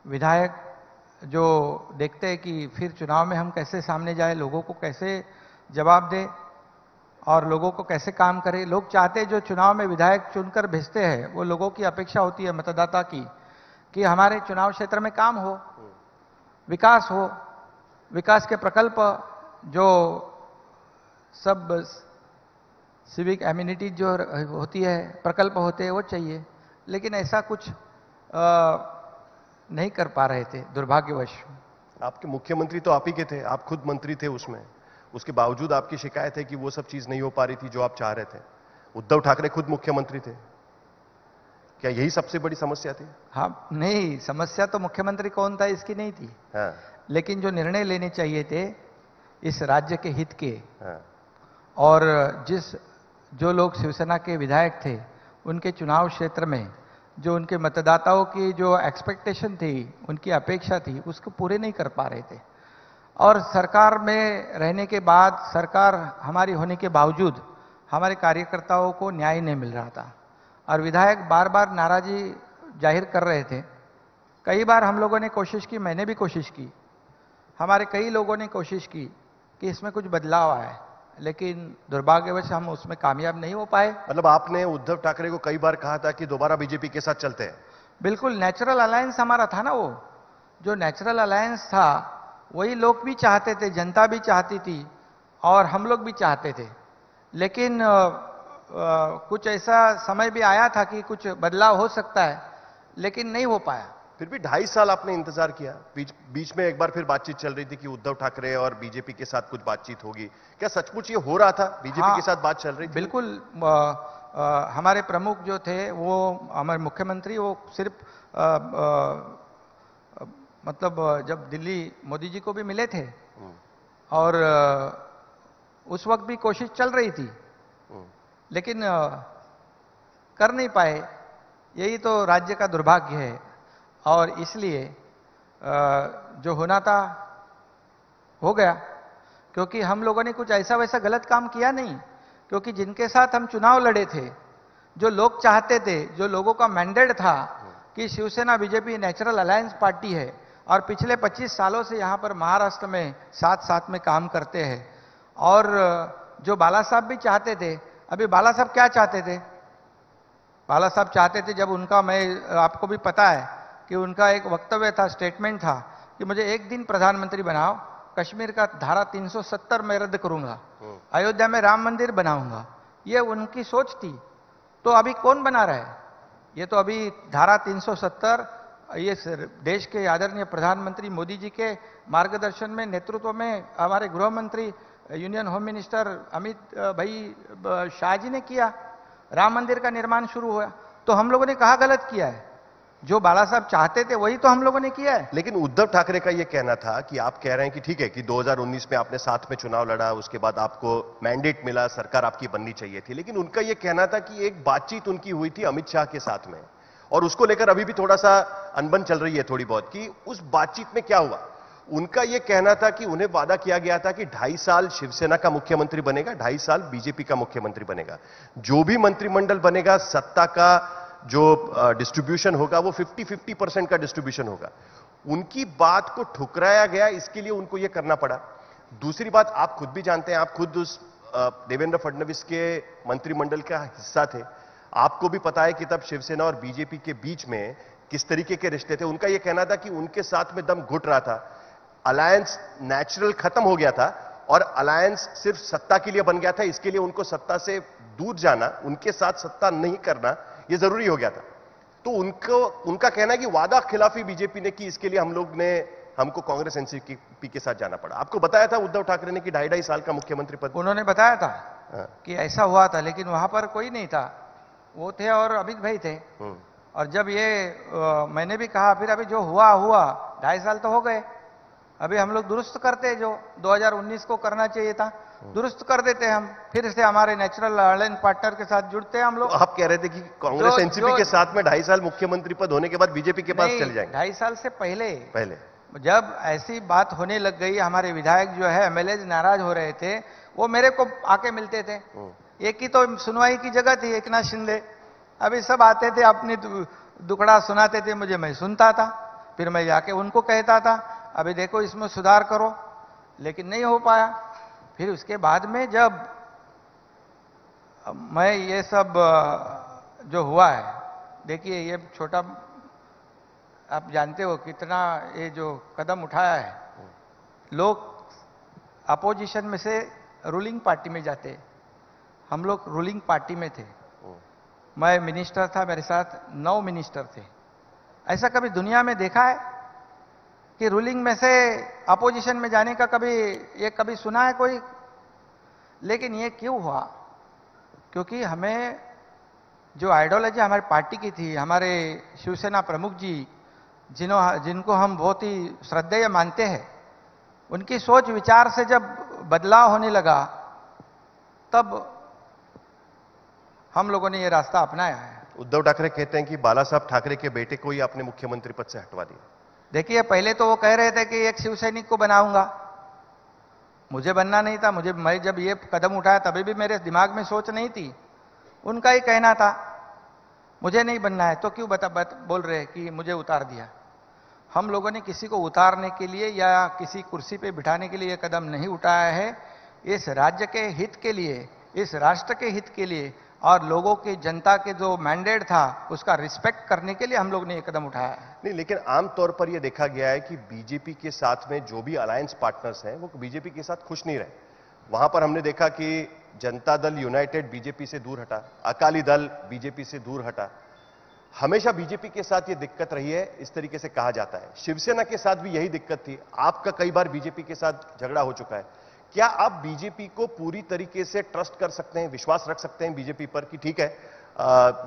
विधायक जो देखते हैं कि फिर चुनाव में हम कैसे सामने जाए, लोगों को कैसे जवाब दे और लोगों को कैसे काम करे। लोग चाहते हैं जो चुनाव में विधायक चुनकर भेजते हैं, वो लोगों की अपेक्षा होती है मतदाता की कि हमारे चुनाव क्षेत्र में काम हो, विकास हो, विकास के प्रकल्प जो सब सिविक एम्यूनिटी जो होती है, प्रकल्प होते हैं, वो चाहिए। लेकिन ऐसा कुछ नहीं कर पा रहे थे दुर्भाग्यवश। आपके मुख्यमंत्री तो आप ही के थे, आप खुद मंत्री थे उसमें, उसके बावजूद आपकी शिकायत है कि वो सब चीज नहीं हो पा रही थी जो आप चाह रहे थे। उद्धव ठाकरे खुद मुख्यमंत्री थे, क्या यही सबसे बड़ी समस्या थी? हाँ, नहीं, समस्या तो मुख्यमंत्री कौन था इसकी नहीं थी। हाँ। लेकिन जो निर्णय लेने चाहिए थे इस राज्य के हित के, हाँ। और जो लोग शिवसेना के विधायक थे उनके चुनाव क्षेत्र में जो उनके मतदाताओं की जो एक्सपेक्टेशन थी, उनकी अपेक्षा थी, उसको पूरे नहीं कर पा रहे थे। और सरकार में रहने के बाद, सरकार हमारी होने के बावजूद हमारे कार्यकर्ताओं को न्याय नहीं मिल रहा था और विधायक बार बार नाराजी जाहिर कर रहे थे। कई बार हम लोगों ने कोशिश की, मैंने भी कोशिश की, हमारे कई लोगों ने कोशिश की कि इसमें कुछ बदलाव आए, लेकिन दुर्भाग्यवश हम उसमें कामयाब नहीं हो पाए। मतलब आपने उद्धव ठाकरे को कई बार कहा था कि दोबारा बीजेपी के साथ चलते हैं? बिल्कुल, नेचुरल अलायंस हमारा था ना, वो जो नेचुरल अलायंस था वही लोग भी चाहते थे, जनता भी चाहती थी और हम लोग भी चाहते थे। लेकिन कुछ ऐसा समय भी आया था कि कुछ बदलाव हो सकता है, लेकिन नहीं हो पाया। फिर भी 2.5 साल आपने इंतजार किया, बीच में एक बार फिर बातचीत चल रही थी कि उद्धव ठाकरे और बीजेपी के साथ कुछ बातचीत होगी। क्या सचमुच ये हो रहा था? बीजेपी के साथ बात चल रही थी? बिल्कुल। हमारे प्रमुख जो थे, वो हमारे मुख्यमंत्री, वो सिर्फ मतलब जब दिल्ली मोदी जी को भी मिले थे और उस वक्त भी कोशिश चल रही थी, लेकिन कर नहीं पाए। यही तो राज्य का दुर्भाग्य है और इसलिए जो होना था हो गया, क्योंकि हम लोगों ने कुछ ऐसा वैसा गलत काम किया नहीं। क्योंकि जिनके साथ हम चुनाव लड़े थे, जो लोग चाहते थे, जो लोगों का मैंडेट था कि Shiv Sena BJP natural alliance party है और पिछले 25 सालों से यहां पर महाराष्ट्र में साथ साथ में काम करते हैं, और जो बाला साहब भी चाहते थे। अभी बाला साहब क्या चाहते थे? बाला साहब चाहते थे, जब उनका, मैं आपको भी पता है कि उनका एक वक्तव्य था, स्टेटमेंट था कि मुझे एक दिन प्रधानमंत्री बनाओ, कश्मीर का धारा 370 मैं रद्द करूंगा, अयोध्या में राम मंदिर बनाऊंगा। ये उनकी सोच थी। तो अभी कौन बना रहा है? ये तो अभी धारा 370 ये देश के आदरणीय प्रधानमंत्री मोदी जी के मार्गदर्शन में, नेतृत्व में हमारे गृह मंत्री, यूनियन होम मिनिस्टर अमित भाई शाह जी ने किया। राम मंदिर का निर्माण शुरू हुआ। तो हम लोगों ने कहा गलत किया है? जो बाला साहब चाहते थे वही तो हम लोगों ने किया है। लेकिन उद्धव ठाकरे का यह कहना था कि आप कह रहे हैं कि ठीक है कि 2019 में आपने साथ में चुनाव लड़ा, उसके बाद आपको मैंडेट मिला, सरकार आपकी बननी चाहिए थी, लेकिन उनका यह कहना था कि एक बातचीत उनकी हुई थी अमित शाह के साथ में, और उसको लेकर अभी भी थोड़ा सा अनबन चल रही है थोड़ी बहुत, कि उस बातचीत में क्या हुआ। उनका यह कहना था कि उन्हें वादा किया गया था कि 2.5 साल शिवसेना का मुख्यमंत्री बनेगा, 2.5 साल बीजेपी का मुख्यमंत्री बनेगा, जो भी मंत्रिमंडल बनेगा, सत्ता का जो डिस्ट्रीब्यूशन होगा वो 50-50% का डिस्ट्रीब्यूशन होगा। उनकी बात को ठुकराया गया, इसके लिए उनको यह करना पड़ा। दूसरी बात, आप खुद भी जानते हैं, आप खुद उस देवेंद्र फडणवीस के मंत्रिमंडल का हिस्सा थे, आपको भी पता है कि तब शिवसेना और बीजेपी के बीच में किस तरीके के रिश्ते थे। उनका यह कहना था कि उनके साथ में दम घुट रहा था, अलायंस नेचुरल खत्म हो गया था और अलायंस सिर्फ सत्ता के लिए बन गया था, इसके लिए उनको सत्ता से दूर जाना, उनके साथ सत्ता नहीं करना यह जरूरी हो गया था। तो उनका कहना है कि वादा खिलाफी बीजेपी ने की, इसके लिए हमको कांग्रेस एनसीपी के साथ जाना पड़ा। आपको बताया था उद्धव ठाकरे ने कि 2.5 साल का मुख्यमंत्री पद? उन्होंने बताया था कि ऐसा हुआ था, लेकिन वहां पर कोई नहीं था, वो थे और अमित भाई थे। और जब ये मैंने भी कहा, फिर अभी जो हुआ 2.5 साल तो हो गए, अभी हम लोग दुरुस्त करते, जो 2019 को करना चाहिए था दुरुस्त कर देते हम, फिर से हमारे नेचुरल अलायंस पार्टनर के साथ जुड़ते हैं हम लोग। आप कह रहे थे कि कांग्रेस एनसीपी के साथ में 2.5 साल मुख्यमंत्री पद होने के बाद बीजेपी के पास चले जाएंगे? 2.5 साल से पहले जब ऐसी बात होने लग गई, हमारे विधायक जो है एमएलए नाराज हो रहे थे, वो मेरे को आके मिलते थे। एक ही तो सुनवाई की जगह थी, एकनाथ शिंदे, अभी सब आते थे, अपनी दुखड़ा सुनाते थे मुझे, मैं सुनता था। फिर मैं जाके उनको कहता था अभी देखो इसमें सुधार करो, लेकिन नहीं हो पाया। फिर उसके बाद में जब मैं ये सब जो हुआ है, देखिए ये छोटा, आप जानते हो कितना ये जो कदम उठाया है, लोग अपोजिशन में से रूलिंग पार्टी में जाते, हम लोग रूलिंग पार्टी में थे। मैं मिनिस्टर था, मेरे साथ 9 मिनिस्टर थे। ऐसा कभी दुनिया में देखा है कि रूलिंग में से अपोजिशन में जाने का कभी सुना है कोई? लेकिन ये क्यों हुआ? क्योंकि हमें जो आइडियोलॉजी हमारी पार्टी की थी, हमारे शिवसेना प्रमुख जी जिनको हम बहुत ही श्रद्धेय मानते हैं, उनकी सोच विचार से जब बदलाव होने लगा तब हम लोगों ने ये रास्ता अपनाया है। उद्धव ठाकरे कहते हैं कि बाला साहब ठाकरे के बेटे को ही आपने मुख्यमंत्री पद से हटवा दिया। देखिए पहले तो वो कह रहे थे कि एक शिवसैनिक को बनाऊंगा, मुझे बनना नहीं था। मैं जब ये कदम उठाया तभी भी मेरे दिमाग में सोच नहीं थी, उनका ही कहना था मुझे नहीं बनना है, तो क्यों बोल रहे हैं कि मुझे उतार दिया। हम लोगों ने किसी को उतारने के लिए या किसी कुर्सी पे बिठाने के लिए ये कदम नहीं उठाया है। इस राज्य के हित के लिए, इस राष्ट्र के हित के लिए और लोगों की, जनता के जो मैंडेट था उसका रिस्पेक्ट करने के लिए हम लोग ने ये कदम उठाया है। नहीं, लेकिन आमतौर पर यह देखा गया है कि बीजेपी के साथ में जो भी अलायंस पार्टनर्स हैं वो बीजेपी के साथ खुश नहीं रहे। वहां पर हमने देखा कि जनता दल यूनाइटेड बीजेपी से दूर हटा, अकाली दल बीजेपी से दूर हटा। हमेशा बीजेपी के साथ ये दिक्कत रही है, इस तरीके से कहा जाता है। शिवसेना के साथ भी यही दिक्कत थी, आपका कई बार बीजेपी के साथ झगड़ा हो चुका है। क्या आप बीजेपी को पूरी तरीके से ट्रस्ट कर सकते हैं, विश्वास रख सकते हैं बीजेपी पर कि ठीक है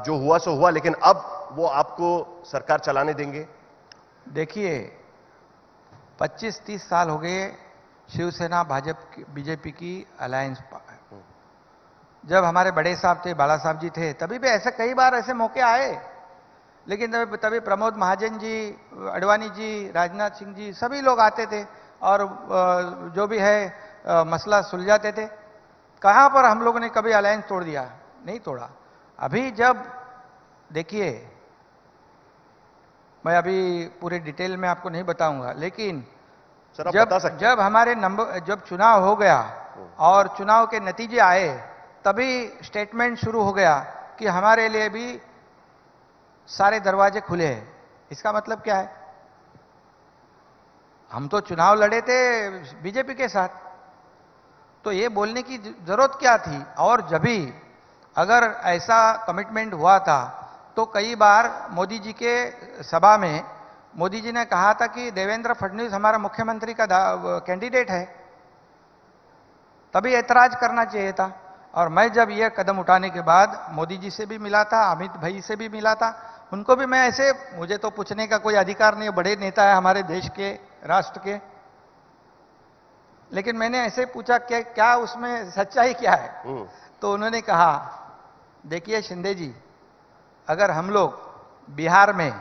जो हुआ सो हुआ, लेकिन अब वो आपको सरकार चलाने देंगे? देखिए 25-30 साल हो गए शिवसेना भाजपा बीजेपी की अलायंस। जब हमारे बड़े साहब थे, बाला साहब जी थे, तभी भी ऐसे कई बार ऐसे मौके आए, लेकिन तभी प्रमोद महाजन जी, अडवाणी जी, राजनाथ सिंह जी, सभी लोग आते थे और जो भी है मसला सुलझाते थे। कहां पर हम लोगों ने कभी अलायंस तोड़ दिया? नहीं तोड़ा। अभी जब देखिए, मैं अभी पूरे डिटेल में आपको नहीं बताऊंगा, लेकिन जब हमारे जब चुनाव हो गया और चुनाव के नतीजे आए, तभी स्टेटमेंट शुरू हो गया कि हमारे लिए भी सारे दरवाजे खुले हैं। इसका मतलब क्या है? हम तो चुनाव लड़े थे बीजेपी के साथ, तो ये बोलने की जरूरत क्या थी? और जब भी अगर ऐसा कमिटमेंट हुआ था तो कई बार मोदी जी के सभा में मोदी जी ने कहा था कि देवेंद्र फडणवीस हमारा मुख्यमंत्री का कैंडिडेट है, तभी ऐतराज करना चाहिए था। और मैं जब यह कदम उठाने के बाद मोदी जी से भी मिला था, अमित भाई से भी मिला था, उनको भी मैं ऐसे, मुझे तो पूछने का कोई अधिकार नहीं, बड़े नेता है हमारे देश के, राष्ट्र के, लेकिन मैंने ऐसे पूछा कि क्या उसमें सच्चाई क्या है? तो उन्होंने कहा देखिए शिंदे जी, अगर हम लोग बिहार में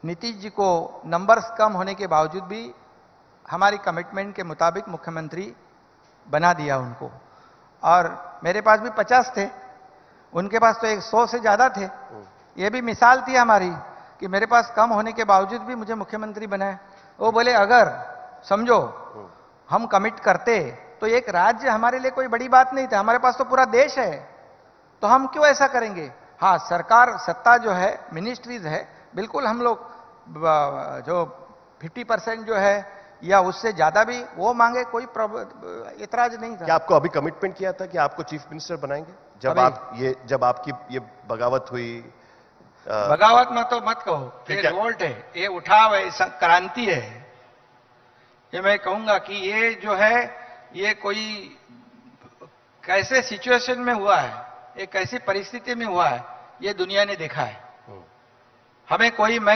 नीतीश जी को नंबर्स कम होने के बावजूद भी हमारी कमिटमेंट के मुताबिक मुख्यमंत्री बना दिया उनको, और मेरे पास भी 50 थे, उनके पास तो 100 से ज्यादा थे। ये भी मिसाल थी हमारी कि मेरे पास कम होने के बावजूद भी मुझे मुख्यमंत्री बनाया। वो बोले अगर समझो हम कमिट करते तो एक राज्य हमारे लिए कोई बड़ी बात नहीं था, हमारे पास तो पूरा देश है, तो हम क्यों ऐसा करेंगे? हाँ, सरकार सत्ता जो है, मिनिस्ट्रीज है, बिल्कुल हम लोग जो 50% जो है या उससे ज्यादा भी वो मांगे, कोई इतराज नहीं था। क्या आपको अभी कमिटमेंट किया था कि आपको चीफ मिनिस्टर बनाएंगे जब आपकी ये बगावत हुई? बगावत में तो मत कहो, ये रिवोल्ट है, ये उठाव है, क्रांति है। ये मैं कहूंगा कि ये जो है ये कोई कैसे सिचुएशन में हुआ है, ये कैसी परिस्थिति में हुआ है, ये दुनिया ने देखा है। मैं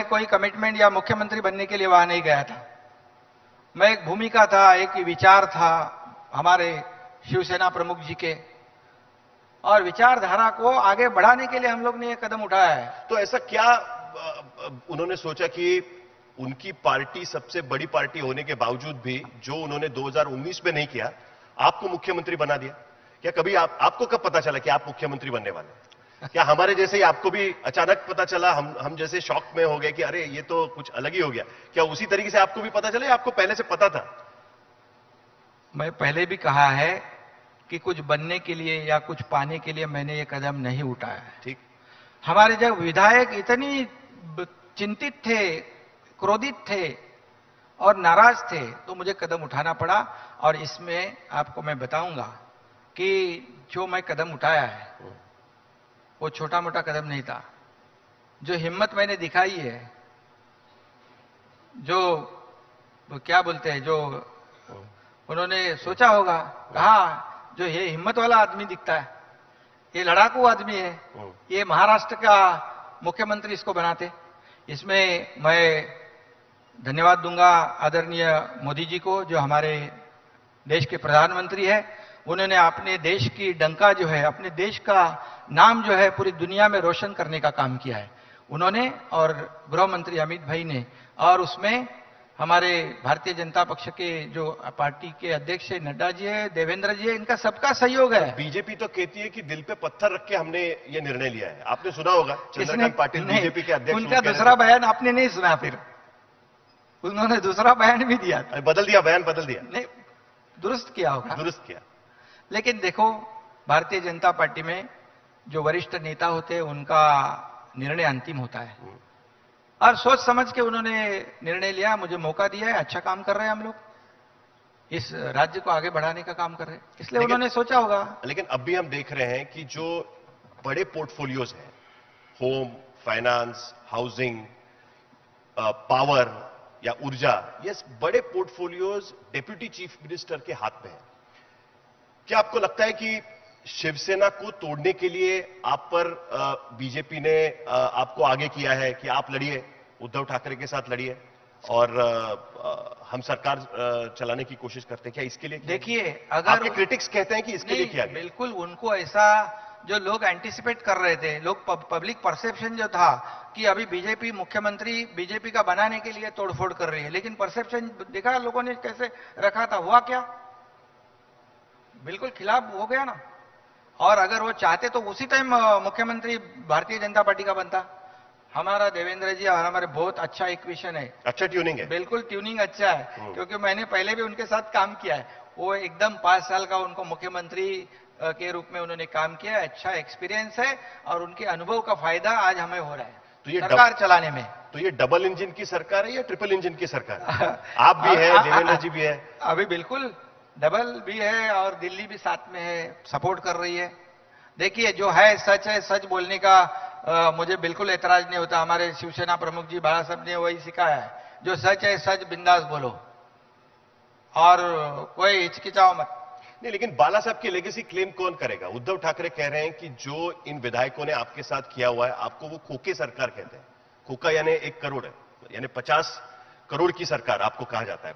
कोई कमिटमेंट या मुख्यमंत्री बनने के लिए वहां नहीं गया था। मैं एक भूमिका था, एक विचार था हमारे शिवसेना प्रमुख जी के, और विचारधारा को आगे बढ़ाने के लिए हम लोग ने यह कदम उठाया है। तो ऐसा क्या उन्होंने सोचा कि उनकी पार्टी सबसे बड़ी पार्टी होने के बावजूद भी जो उन्होंने 2019 में नहीं किया, आपको मुख्यमंत्री बना दिया? क्या कभी आपको कब पता चला कि आप मुख्यमंत्री बनने वाले? क्या हमारे जैसे ही आपको भी अचानक पता चला, हम जैसे शॉक में हो गए कि अरे ये तो कुछ अलग ही हो गया? क्या उसी तरीके से आपको भी पता चला या आपको पहले से पता था? मैं पहले भी कहा है कि कुछ बनने के लिए या कुछ पाने के लिए मैंने ये कदम नहीं उठाया है। ठीक। हमारे जब विधायक इतनी चिंतित थे, क्रोधित थे और नाराज थे, तो मुझे कदम उठाना पड़ा। और इसमें आपको मैं बताऊंगा कि जो मैं कदम उठाया है वो छोटा मोटा कदम नहीं था। जो हिम्मत मैंने दिखाई है, जो क्या बोलते हैं, जो उन्होंने सोचा होगा, कहा जो ये हिम्मत वाला आदमी दिखता है, ये लड़ाकू आदमी है, ये महाराष्ट्र का मुख्यमंत्री इसको बनाते। इसमें मैं धन्यवाद दूंगा आदरणीय मोदी जी को, जो हमारे देश के प्रधानमंत्री है। उन्होंने अपने देश की डंका जो है, अपने देश का नाम जो है पूरी दुनिया में रोशन करने का काम किया है उन्होंने, और गृह मंत्री अमित भाई ने। और उसमें हमारे भारतीय जनता पक्ष के जो पार्टी के अध्यक्ष है नड्डा जी है, देवेंद्र जी है, इनका सबका सहयोग है। बीजेपी तो कहती है कि दिल पे पत्थर रख के हमने ये निर्णय लिया है। आपने सुना होगा, चंद्रकांत पाटिल बीजेपी के अध्यक्ष, उनका दूसरा बयान आपने नहीं सुना, फिर उन्होंने दूसरा बयान भी दिया, बदल दिया, बयान बदल दिया, नहीं दुरुस्त किया होगा, दुरुस्त किया। लेकिन देखो, भारतीय जनता पार्टी में जो वरिष्ठ नेता होते हैं उनका निर्णय अंतिम होता है, और सोच समझ के उन्होंने निर्णय लिया, मुझे मौका दिया है। अच्छा काम कर रहे हैं हम लोग, इस राज्य को आगे बढ़ाने का काम कर रहे हैं, इसलिए उन्होंने सोचा होगा। लेकिन अब भी हम देख रहे हैं कि जो बड़े पोर्टफोलियोज हैं, होम, फाइनेंस, हाउसिंग, पावर या ऊर्जा, ये बड़े पोर्टफोलियोज डेप्यूटी चीफ मिनिस्टर के हाथ में है। क्या आपको लगता है कि शिवसेना को तोड़ने के लिए आप पर बीजेपी ने आपको आगे किया है कि आप लड़िए, उद्धव ठाकरे के साथ लड़िए और हम सरकार चलाने की कोशिश करते हैं? क्या इसके लिए? देखिए, अगर आपके क्रिटिक्स कहते हैं कि इसके लिए किया गया। बिल्कुल, उनको ऐसा जो लोग एंटिसिपेट कर रहे थे, लोग पब्लिक परसेप्शन जो था कि अभी बीजेपी मुख्यमंत्री बीजेपी का बनाने के लिए तोड़फोड़ कर रही है, लेकिन परसेप्शन देखा लोगों ने कैसे रखा था, हुआ क्या? बिल्कुल खिलाफ हो गया ना। और अगर वो चाहते तो उसी टाइम मुख्यमंत्री भारतीय जनता पार्टी का बनता। हमारा देवेंद्र जी और हमारे बहुत अच्छा इक्वेशन है, अच्छा ट्यूनिंग है, बिल्कुल ट्यूनिंग अच्छा है, क्योंकि मैंने पहले भी उनके साथ काम किया है। वो एकदम 5 साल का उनको मुख्यमंत्री के रूप में उन्होंने काम किया है, अच्छा एक्सपीरियंस है, और उनके अनुभव का फायदा आज हमें हो रहा है तो ये सरकार चलाने में। तो ये डबल इंजन की सरकार है या ट्रिपल इंजन की सरकार है? आप भी है, देवेंद्र जी भी है। अभी बिल्कुल डबल भी है और दिल्ली भी साथ में है, सपोर्ट कर रही है। देखिए, जो है सच बोलने का मुझे बिल्कुल ऐतराज नहीं होता। हमारे शिवसेना प्रमुख जी बाला साहब ने वही सिखाया है, जो सच है सच बिंदास बोलो और कोई हिचकिचाओ मत। नहीं, लेकिन बाला साहब की लेगेसी क्लेम कौन करेगा? उद्धव ठाकरे कह रहे हैं कि जो इन विधायकों ने आपके साथ किया हुआ है, आपको वो खोके सरकार कहते हैं। खोका यानी 1 करोड़ है, यानी 50 करोड़ की सरकार आपको कहा जाता है।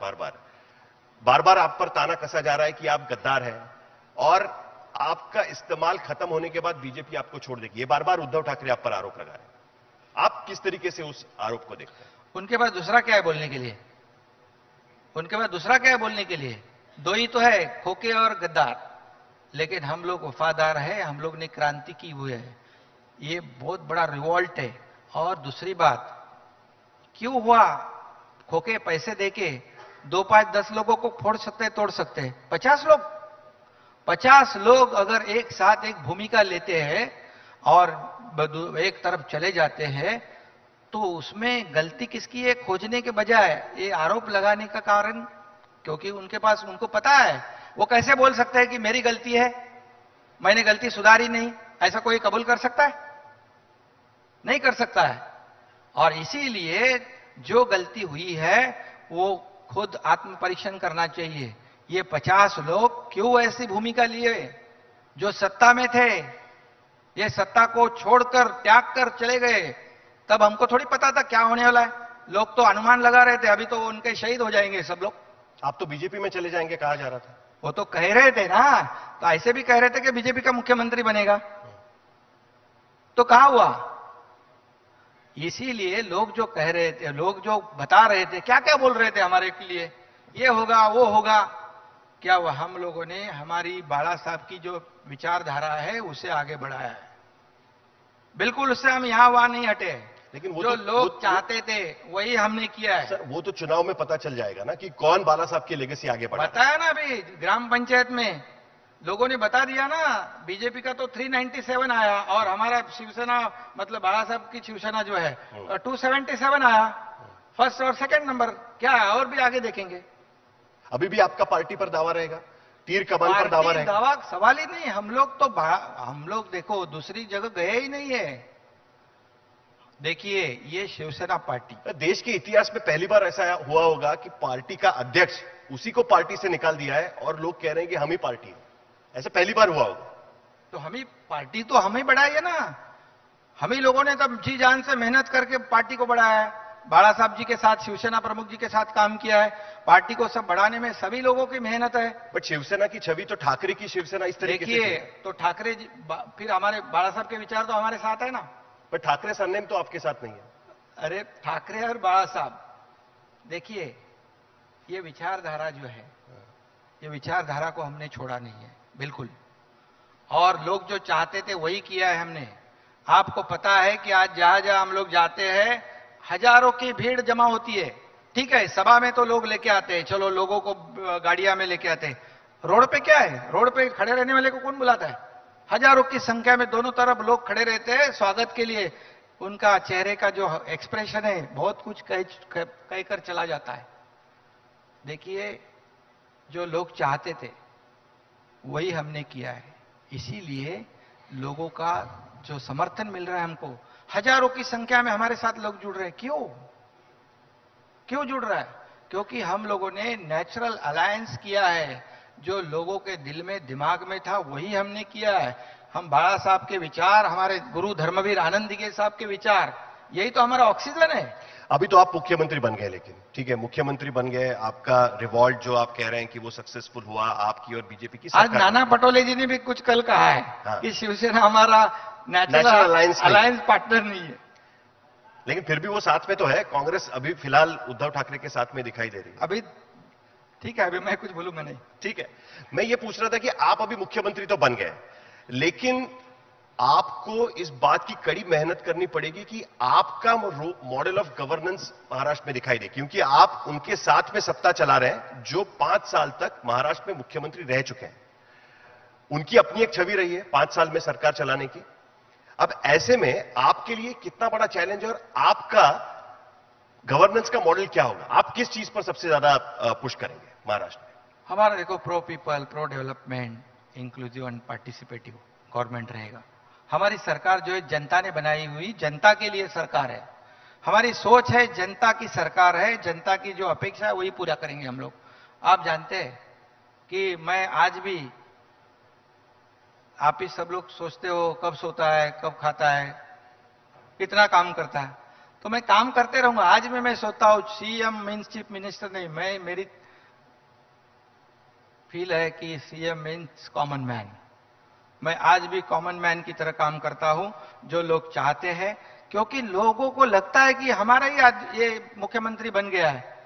बार बार आप पर ताना कसा जा रहा है कि आप गद्दार हैं और आपका इस्तेमाल खत्म होने के बाद बीजेपी आपको छोड़ देगी। ये बार बार उद्धव ठाकरे आप पर आरोप लगा रहे हैं। आप किस तरीके से उस आरोप को देखते हैं? उनके पास दूसरा क्या है बोलने के लिए? उनके पास दूसरा क्या है बोलने के लिए? दो ही तो है, खोके और गद्दार। लेकिन हम लोग वफादार है, हम लोग ने क्रांति की हुई है, ये बहुत बड़ा रिवॉल्ट है। और दूसरी बात, क्यों हुआ? खोके पैसे देके 2, 5, 10 लोगों को फोड़ सकते हैं, तोड़ सकते हैं। 50 लोग अगर एक साथ एक भूमिका लेते हैं और एक तरफ चले जाते हैं, तो उसमें गलती किसकी है खोजने के बजाय ये आरोप लगाने का कारण, क्योंकि उनके पास, उनको पता है, वो कैसे बोल सकते हैं कि मेरी गलती है, मैंने गलती सुधारी नहीं? ऐसा कोई कबूल कर सकता है? नहीं कर सकता है। और इसीलिए जो गलती हुई है वो खुद आत्म परीक्षण करना चाहिए। ये 50 लोग क्यों ऐसी भूमिका लिए? जो सत्ता में थे, ये सत्ता को छोड़कर त्याग कर चले गए, तब हमको थोड़ी पता था क्या होने वाला है। लोग तो अनुमान लगा रहे थे, अभी तो उनके शहीद हो जाएंगे सब लोग। आप तो बीजेपी में चले जाएंगे कहा जा रहा था। वो तो कह रहे थे ना, तो ऐसे भी कह रहे थे कि बीजेपी का मुख्यमंत्री बनेगा, तो कहा हुआ। इसीलिए लोग जो कह रहे थे, लोग जो बता रहे थे, क्या क्या बोल रहे थे हमारे लिए, ये होगा वो होगा, क्या वो हम लोगों ने हमारी बाला साहब की जो विचारधारा है उसे आगे बढ़ाया है। बिल्कुल उससे हम यहाँ वहां नहीं हटे। लेकिन वो जो तो, लोग चाहते थे वही हमने किया है। सर वो तो चुनाव में पता चल जाएगा ना कि कौन बाला साहब की लेगेसी आगे बढ़ा। बताया ना अभी ग्राम पंचायत में लोगों ने बता दिया ना, बीजेपी का तो 397 आया और हमारा शिवसेना मतलब बाला साहब की शिवसेना जो है 277 आया, फर्स्ट और सेकंड नंबर। क्या है, और भी आगे देखेंगे। अभी भी आपका पार्टी पर दावा रहेगा, तीर कमान पर दावा रहेगा? दावा सवाल ही नहीं। हम लोग देखो दूसरी जगह गए ही नहीं है। देखिए ये शिवसेना पार्टी, देश के इतिहास में पहली बार ऐसा हुआ होगा कि पार्टी का अध्यक्ष उसी को पार्टी से निकाल दिया है और लोग कह रहे हैं कि हम ही पार्टी है। ऐसा पहली बार हुआ होगा। तो हम ही पार्टी तो हम ही बढ़ाई है ना। हम ही लोगों ने तब जी जान से मेहनत करके पार्टी को बढ़ाया है। बाला साहब जी के साथ, शिवसेना प्रमुख जी के साथ काम किया है। पार्टी को सब बढ़ाने में सभी लोगों की मेहनत है। बट शिवसेना की छवि तो ठाकरे की शिवसेना इस तरीके से देखिए तो ठाकरे जी फिर हमारे बाला साहब के विचार तो हमारे साथ है ना। पर ठाकरे सरनेम तो आपके साथ नहीं है। अरे ठाकरे और बाला साहब, देखिए ये विचारधारा जो है, ये विचारधारा को हमने छोड़ा नहीं है बिल्कुल। और लोग जो चाहते थे वही किया है हमने। आपको पता है कि आज जहां जहां हम लोग जाते हैं हजारों की भीड़ जमा होती है। ठीक है, सभा में तो लोग लेके आते हैं, चलो लोगों को गाड़ियां में लेके आते हैं। रोड पे क्या है, रोड पे खड़े रहने वाले को कौन बुलाता है? हजारों की संख्या में दोनों तरफ लोग खड़े रहते हैं स्वागत के लिए। उनका चेहरे का जो एक्सप्रेशन है बहुत कुछ कहकर चला जाता है। देखिए जो लोग चाहते थे वही हमने किया है। इसीलिए लोगों का जो समर्थन मिल रहा है हमको, हजारों की संख्या में हमारे साथ लोग जुड़ रहे हैं। क्यों जुड़ रहा है? क्योंकि हम लोगों ने नेचुरल अलायंस किया है। जो लोगों के दिल में दिमाग में था वही हमने किया है। हम बाला साहब के विचार, हमारे गुरु धर्मवीर आनंद के साहब के विचार, यही तो हमारा ऑक्सीजन है। अभी तो आप मुख्यमंत्री बन गए, लेकिन ठीक है मुख्यमंत्री बन गए, आपका रिवॉल्ट जो आप कह रहे हैं कि वो सक्सेसफुल हुआ आपकी और बीजेपी की। आज नाना पटोले जी ने भी कुछ कल कहा है हाँ। कि शिवसेना हमारा नेचुरल अलायंस पार्टनर नहीं है। लेकिन फिर भी वो साथ में तो है। कांग्रेस अभी फिलहाल उद्धव ठाकरे के साथ में दिखाई दे रही है। अभी ठीक है, अभी मैं कुछ बोलूंगा नहीं। ठीक है, मैं ये पूछ रहा था कि आप अभी मुख्यमंत्री तो बन गए, लेकिन आपको इस बात की कड़ी मेहनत करनी पड़ेगी कि आपका मॉडल ऑफ गवर्नेंस महाराष्ट्र में दिखाई दे, क्योंकि आप उनके साथ में सत्ता चला रहे हैं जो 5 साल तक महाराष्ट्र में मुख्यमंत्री रह चुके हैं। उनकी अपनी एक छवि रही है 5 साल में सरकार चलाने की। अब ऐसे में आपके लिए कितना बड़ा चैलेंज है और आपका गवर्नेंस का मॉडल क्या होगा? आप किस चीज पर सबसे ज्यादा पुश करेंगे महाराष्ट्र में? हमारा देखो pro people, pro development, inclusive and participative government रहेगा। हमारी सरकार जो है जनता ने बनाई हुई, जनता के लिए सरकार है। हमारी सोच है जनता की सरकार है, जनता की जो अपेक्षा है वही पूरा करेंगे हम लोग। आप जानते हैं कि मैं आज भी, आप ही सब लोग सोचते हो कब सोता है, कब खाता है, कितना काम करता है, तो मैं काम करते रहूंगा। आज भी मैं सोचता हूं सीएम मीन्स चीफ मिनिस्टर नहीं, मेरी फील है कि सीएम मीन्स कॉमन मैन। मैं आज भी कॉमन मैन की तरह काम करता हूं जो लोग चाहते हैं, क्योंकि लोगों को लगता है कि हमारा ही आज ये मुख्यमंत्री बन गया है,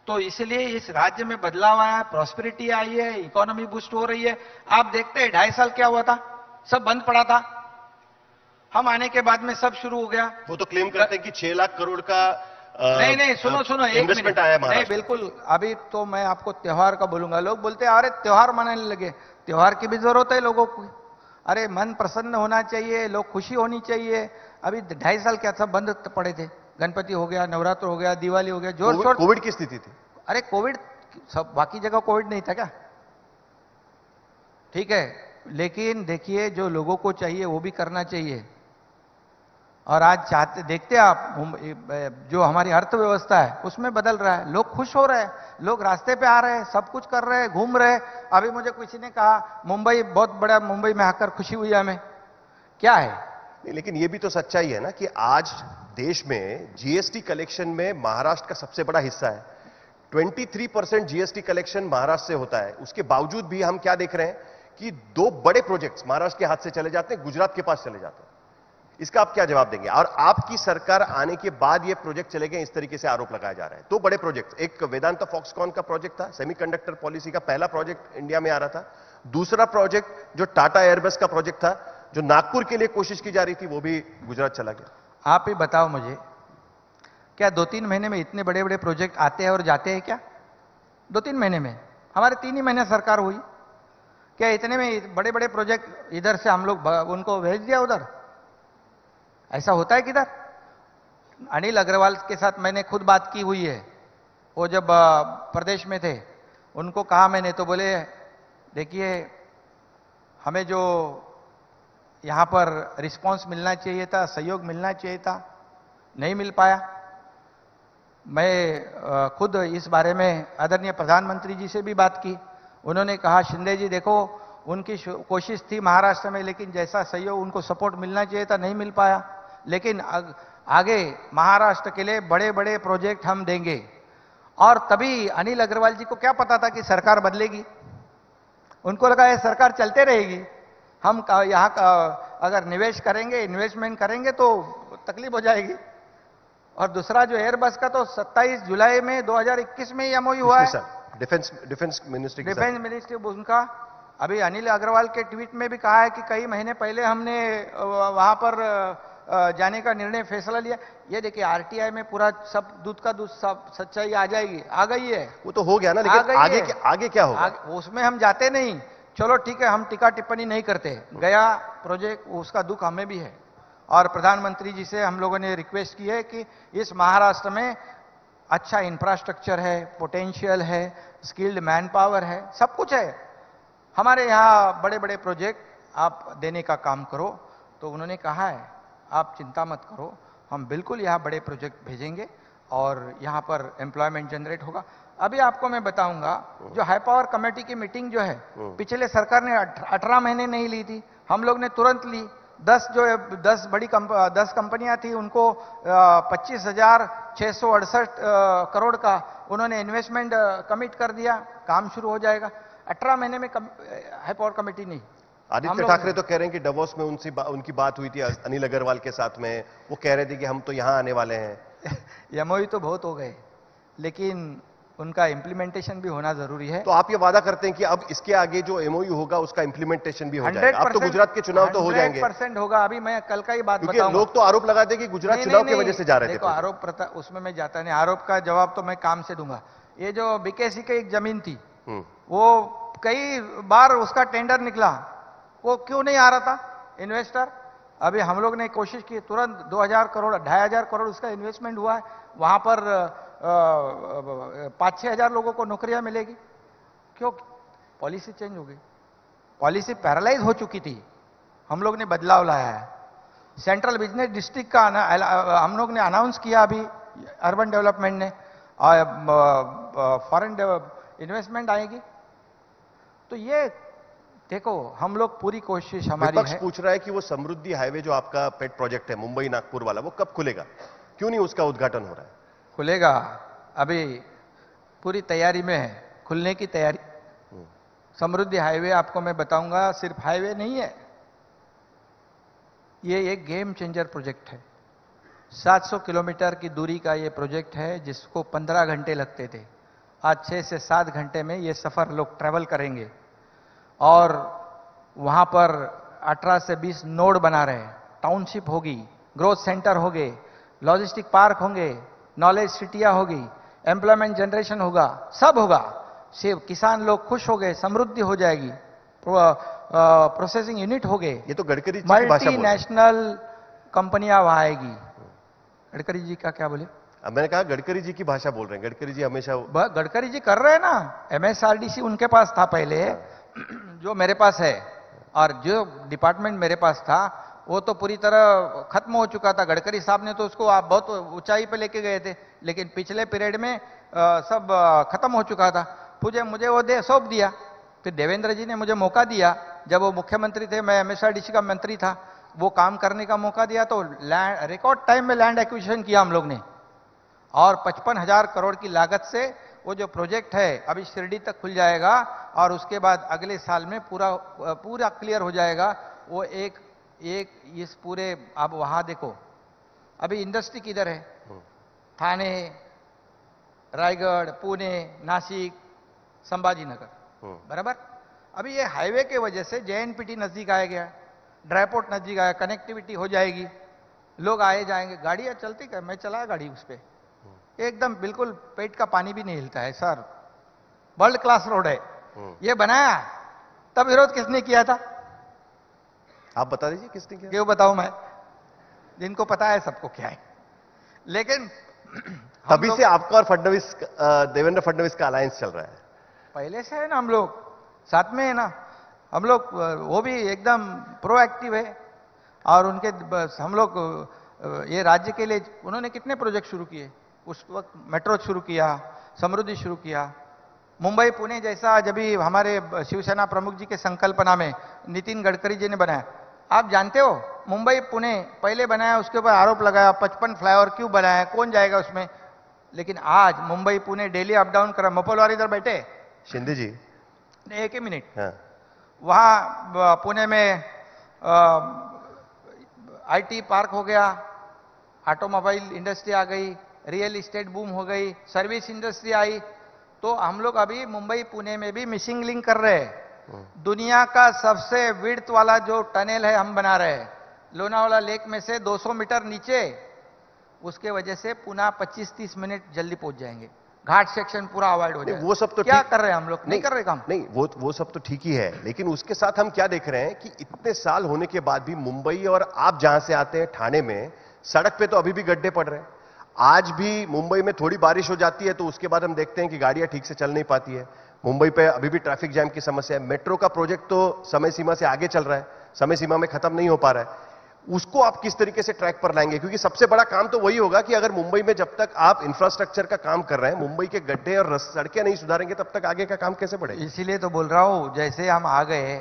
तो इसलिए इस राज्य में बदलाव आया है, प्रॉस्पेरिटी आई है, इकोनॉमी बूस्ट हो रही है। आप देखते हैं 2.5 साल क्या हुआ था, सब बंद पड़ा था। हम आने के बाद में सब शुरू हो गया। वो तो क्लेम करते हैं कि 6 लाख करोड़ का नहीं, सुनो इन्वेस्टमेंट आया है। नहीं बिल्कुल, अभी तो मैं आपको त्योहार का बोलूंगा। लोग बोलते हैं अरे त्योहार मनाने लगे, त्योहार की भी जरूरत है लोगों को। अरे मन प्रसन्न होना चाहिए, लोग खुशी होनी चाहिए। अभी 2.5 साल क्या सब बंद पड़े थे, गणपति हो गया, नवरात्र हो गया, दिवाली हो गया, जोर शोर। कोविड की स्थिति थी। अरे कोविड सब, बाकी जगह कोविड नहीं था क्या? ठीक है, लेकिन देखिए जो लोगों को चाहिए वो भी करना चाहिए। और आज चाहते देखते हैं आप जो हमारी अर्थव्यवस्था है उसमें बदल रहा है, लोग खुश हो रहे हैं, लोग रास्ते पे आ रहे हैं, सब कुछ कर रहे हैं, घूम रहे हैं। अभी मुझे किसी ने कहा मुंबई बहुत बड़ा, मुंबई में आकर खुशी हुई हमें, क्या है? नहीं, लेकिन ये भी तो सच्चाई है ना कि आज देश में जीएसटी कलेक्शन में महाराष्ट्र का सबसे बड़ा हिस्सा है। 23% जीएसटी कलेक्शन महाराष्ट्र से होता है। उसके बावजूद भी हम क्या देख रहे हैं कि 2 बड़े प्रोजेक्ट्स महाराष्ट्र के हाथ से चले जाते हैं, गुजरात के पास चले जाते हैं। इसका आप क्या जवाब देंगे? और आपकी सरकार आने के बाद ये प्रोजेक्ट चले गए, इस तरीके से आरोप लगाया जा रहा है। 2 बड़े प्रोजेक्ट, एक वेदांता फॉक्सकॉन का प्रोजेक्ट था, सेमीकंडक्टर पॉलिसी का पहला प्रोजेक्ट इंडिया में आ रहा था। दूसरा प्रोजेक्ट जो टाटा एयरबस का प्रोजेक्ट था जो नागपुर के लिए कोशिश की जा रही थी वो भी गुजरात चला गया। आप ही बताओ मुझे, क्या 2-3 महीने में इतने बड़े बड़े प्रोजेक्ट आते हैं और जाते हैं क्या? 2-3 महीने में? हमारे 3 ही महीने सरकार हुई, क्या इतने में बड़े बड़े प्रोजेक्ट इधर से हम लोग उनको भेज दिया उधर? ऐसा होता है किधर? अनिल अग्रवाल के साथ मैंने खुद बात की हुई है, वो जब प्रदेश में थे, उनको कहा मैंने, तो बोले देखिए हमें जो यहां पर रिस्पांस मिलना चाहिए था, सहयोग मिलना चाहिए था, नहीं मिल पाया। मैं खुद इस बारे में आदरणीय प्रधानमंत्री जी से भी बात की। उन्होंने कहा शिंदे जी देखो, उनकी कोशिश थी महाराष्ट्र में, लेकिन जैसा सहयोग उनको सपोर्ट मिलना चाहिए था नहीं मिल पाया। लेकिन आगे महाराष्ट्र के लिए बड़े बड़े प्रोजेक्ट हम देंगे। और तभी अनिल अग्रवाल जी को क्या पता था कि सरकार बदलेगी? उनको लगा ये सरकार चलते रहेगी, हम यहां अगर निवेश करेंगे, इन्वेस्टमेंट करेंगे तो तकलीफ हो जाएगी। और दूसरा जो एयरबस का तो 27 जुलाई में 2021 में एमओयू हुआ है, डिफेंस मिनिस्ट्री उनका। अभी अनिल अग्रवाल के ट्वीट में भी कहा है कि कई महीने पहले हमने वहां पर जाने का निर्णय फैसला लिया। ये देखिए आरटीआई में पूरा सब दूध का दूध सब सच्चाई आ जाएगी, आ गई है। वो तो हो गया ना, लेकिन आगे क्या होगा? उसमें हम जाते नहीं। चलो ठीक है, हम टीका टिप्पणी नहीं करते, गया प्रोजेक्ट उसका दुख हमें भी है। और प्रधानमंत्री जी से हम लोगों ने रिक्वेस्ट की है कि इस महाराष्ट्र में अच्छा इंफ्रास्ट्रक्चर है, पोटेंशियल है, स्किल्ड मैन पावर है, सब कुछ है, हमारे यहाँ बड़े बड़े प्रोजेक्ट आप देने का काम करो। तो उन्होंने कहा है आप चिंता मत करो, हम बिल्कुल यहाँ बड़े प्रोजेक्ट भेजेंगे और यहाँ पर एम्प्लॉयमेंट जनरेट होगा। अभी आपको मैं बताऊंगा, जो हाई पावर कमेटी की मीटिंग जो है, पिछले सरकार ने 18 महीने नहीं ली थी, हम लोग ने तुरंत ली। 10 कंपनियां थी, उनको 25,668 करोड़ का उन्होंने इन्वेस्टमेंट कमिट कर दिया, काम शुरू हो जाएगा। 18 महीने में हाई पावर कमेटी नहीं। आदित्य ठाकरे तो कह रहे हैं कि डवोस में उनकी बात हुई थी अनिल अग्रवाल के साथ में, वो कह रहे थे कि हम तो यहां आने वाले हैं। एमओयू तो बहुत हो गए, लेकिन उनका इंप्लीमेंटेशन भी होना जरूरी है। तो आप ये वादा करते हैं कि अब इसके आगे जो एमओयू होगा उसका इंप्लीमेंटेशन भी हो जाएगा? अब तो गुजरात के चुनाव तो हो जाएंगे। 100% होगा। अभी मैं कल का ही बात बताऊंगा, बताऊंगा। लोग तो आरोप लगाते हैं कि गुजरात चुनाव की वजह से जा रहे थे। देखो आरोप उसमें मैं जाता नहीं, आरोप का जवाब तो मैं काम से दूंगा। ये जो बीकेसी की एक जमीन थी, वो कई बार उसका टेंडर निकला, वो क्यों नहीं आ रहा था इन्वेस्टर? अभी हम लोग ने कोशिश की, तुरंत 2,000 करोड़ 2,500 करोड़ उसका इन्वेस्टमेंट हुआ है। वहां पर 5-6 हजार लोगों को नौकरियां मिलेगी। क्यों? पॉलिसी चेंज हो गई, पॉलिसी पैरालाइज हो चुकी थी, हम लोग ने बदलाव लाया है। सेंट्रल बिजनेस डिस्ट्रिक्ट का हम लोग ने अनाउंस किया अभी, अर्बन डेवलपमेंट ने, फॉरेन इन्वेस्टमेंट आएगी। तो ये देखो, हम लोग पूरी कोशिश हमारी है। विपक्ष पूछ रहा है कि वो समृद्धि हाईवे जो आपका पेट प्रोजेक्ट है मुंबई नागपुर वाला, वो कब खुलेगा? क्यों नहीं उसका उद्घाटन हो रहा है? खुलेगा, अभी पूरी तैयारी में है, खुलने की तैयारी। समृद्धि हाईवे आपको मैं बताऊंगा, सिर्फ हाईवे नहीं है, ये एक गेम चेंजर प्रोजेक्ट है। 700 किलोमीटर की दूरी का ये प्रोजेक्ट है, जिसको 15 घंटे लगते थे, आज 6 से 7 घंटे में ये सफर लोग ट्रेवल करेंगे। और वहां पर 18 से 20 नोड बना रहे हैं, टाउनशिप होगी, ग्रोथ सेंटर होंगे, लॉजिस्टिक पार्क होंगे, नॉलेज सिटियां होगी, एम्प्लॉयमेंट जनरेशन होगा, सब होगा। सिर्फ किसान लोग खुश हो गए, समृद्धि हो जाएगी, प्रोसेसिंग यूनिट हो गए। ये तो गडकरी जी की भाषा बोल, मल्टीनेशनल कंपनियां वहां आएगी। गडकरी जी का क्या बोले? अब मैंने कहा गडकरी जी की भाषा बोल रहे हैं। गडकरी जी हमेशा गडकरी जी कर रहे हैं ना, एमएसआरडीसी उनके पास था पहले, जो मेरे पास है, और जो डिपार्टमेंट मेरे पास था वो तो पूरी तरह खत्म हो चुका था। गडकरी साहब ने तो उसको आप बहुत ऊंचाई पे लेके गए थे, लेकिन पिछले पीरियड में सब खत्म हो चुका था। मुझे वो सौंप दिया। फिर देवेंद्र जी ने मुझे मौका दिया, जब वो मुख्यमंत्री थे, मैं एमएसआरडीसी का मंत्री था, वो काम करने का मौका दिया, तो रिकॉर्ड टाइम में लैंड एक्विजिशन किया हम लोग ने, और 55,000 करोड़ की लागत से वो जो प्रोजेक्ट है अभी शिरडी तक खुल जाएगा, और उसके बाद अगले साल में पूरा क्लियर हो जाएगा। वो एक इस पूरे, अब वहां देखो अभी इंडस्ट्री किधर है, थाने, रायगढ़, पुणे, नासिक, संभाजीनगर, बराबर। अभी ये हाईवे के वजह से जेएनपीटी नजदीक आ गया, ड्राईपोर्ट नजदीक आया, कनेक्टिविटी हो जाएगी, लोग आए जाएंगे, गाड़ियां चलती क्या, मैं चलाया गाड़ी उस पे, एकदम बिल्कुल पेट का पानी भी नहीं हिलता है सर, वर्ल्ड क्लास रोड है। ये बनाया तब विरोध किसने किया था? आप बता दीजिए किसने किया? क्यों बताऊं मैं, जिनको पता है सबको क्या है। लेकिन तभी से आपका और फडणवीस, देवेंद्र फडणवीस का अलायंस चल रहा है। पहले से है ना, हम लोग साथ में है ना, हम लोग, वो भी एकदम प्रोएक्टिव है। और उनके हम लोग ये राज्य के लिए उन्होंने कितने प्रोजेक्ट शुरू किए उस वक्त, मेट्रो शुरू किया, समृद्धि शुरू किया, मुंबई पुणे जैसा जब भी हमारे शिवसेना प्रमुख जी के संकल्पना में नितिन गडकरी जी ने बनाया। आप जानते हो मुंबई पुणे पहले बनाया, उसके ऊपर आरोप लगाया 55 फ्लाईओवर क्यों बनाया, कौन जाएगा उसमें। लेकिन आज Mumbai Pune daily up down कर, मोपलवार इधर बैठे शिंदे जी, एक ही मिनट, हाँ। वहां पुणे में आईटी पार्क हो गया, ऑटोमोबाइल इंडस्ट्री आ गई, रियल इस्टेट बूम हो गई, सर्विस इंडस्ट्री आई। तो हम लोग अभी मुंबई पुणे में भी मिसिंग लिंक कर रहे हैं। दुनिया का सबसे विड्थ वाला जो टनल है हम बना रहे हैं, लोनावाला लेक में से 200 मीटर नीचे, उसके वजह से पुनः 25-30 मिनट जल्दी पहुंच जाएंगे, घाट सेक्शन पूरा अवॉइड हो जाएगा। वो सब तो क्या कर रहे हैं हम लोग, नहीं कर रहे काम। नहीं, वो सब तो ठीक ही है, लेकिन उसके साथ हम क्या देख रहे हैं कि इतने साल होने के बाद भी मुंबई और आप जहां से आते हैं ठाणे में, सड़क पे तो अभी भी गड्ढे पड़ रहे हैं। आज भी मुंबई में थोड़ी बारिश हो जाती है तो उसके बाद हम देखते हैं कि गाड़ियां ठीक से चल नहीं पाती है। मुंबई पे अभी भी ट्रैफिक जैम की समस्या है। मेट्रो का प्रोजेक्ट तो समय सीमा से आगे चल रहा है, समय सीमा में खत्म नहीं हो पा रहा है। उसको आप किस तरीके से ट्रैक पर लाएंगे? क्योंकि सबसे बड़ा काम तो वही होगा कि अगर मुंबई में जब तक आप इंफ्रास्ट्रक्चर का काम कर रहे हैं, मुंबई के गड्ढे और सड़कें नहीं सुधारेंगे, तब तक आगे का काम कैसे बढ़ेगा? इसीलिए तो बोल रहा हूं, जैसे हम आ गए,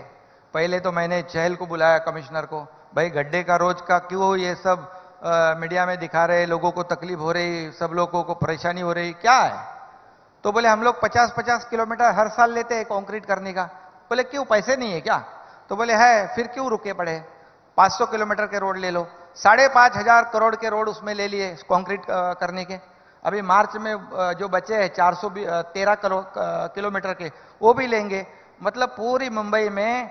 पहले तो मैंने चहल को बुलाया, कमिश्नर को, भाई गड्ढे का रोज का क्यों ये सब मीडिया में दिखा रहे, लोगों को तकलीफ हो रही, सब लोगों को परेशानी हो रही, क्या है? तो बोले हम लोग 50-50 किलोमीटर हर साल लेते हैं कंक्रीट करने का। बोले क्यों, पैसे नहीं है क्या? तो बोले है, फिर क्यों रुके पड़े, 500 किलोमीटर के रोड ले लो। 5,500 करोड़ के रोड उसमें ले लिए कंक्रीट करने के। अभी मार्च में जो बचे हैं 413 किलोमीटर के, वो भी लेंगे। मतलब पूरी मुंबई में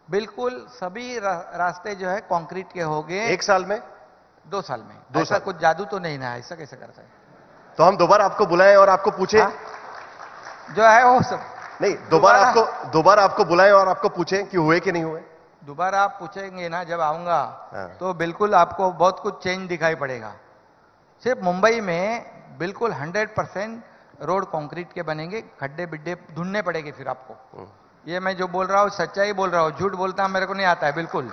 बिल्कुल सभी रास्ते जो है कंक्रीट के हो गए। 1 साल में, 2 साल में? 2 ऐसा साल कुछ जादू तो नहीं ना, ऐसा कैसे करता है? तो हम दोबारा आपको बुलाएं और आपको पूछें, जो है वो सब नहीं, दोबारा आपको बुलाएं और आपको पूछें कि हुए कि नहीं हुए। दोबारा आप पूछेंगे ना जब आऊंगा, हाँ। तो बिल्कुल आपको बहुत कुछ चेंज दिखाई पड़ेगा। सिर्फ मुंबई में बिल्कुल 100% रोड कंक्रीट के बनेंगे, खड्डे बिड्डे ढूंढने पड़ेंगे फिर आपको। ये मैं जो बोल रहा हूँ सच्चाई बोल रहा हूँ, झूठ बोलता मेरे को नहीं आता है बिल्कुल।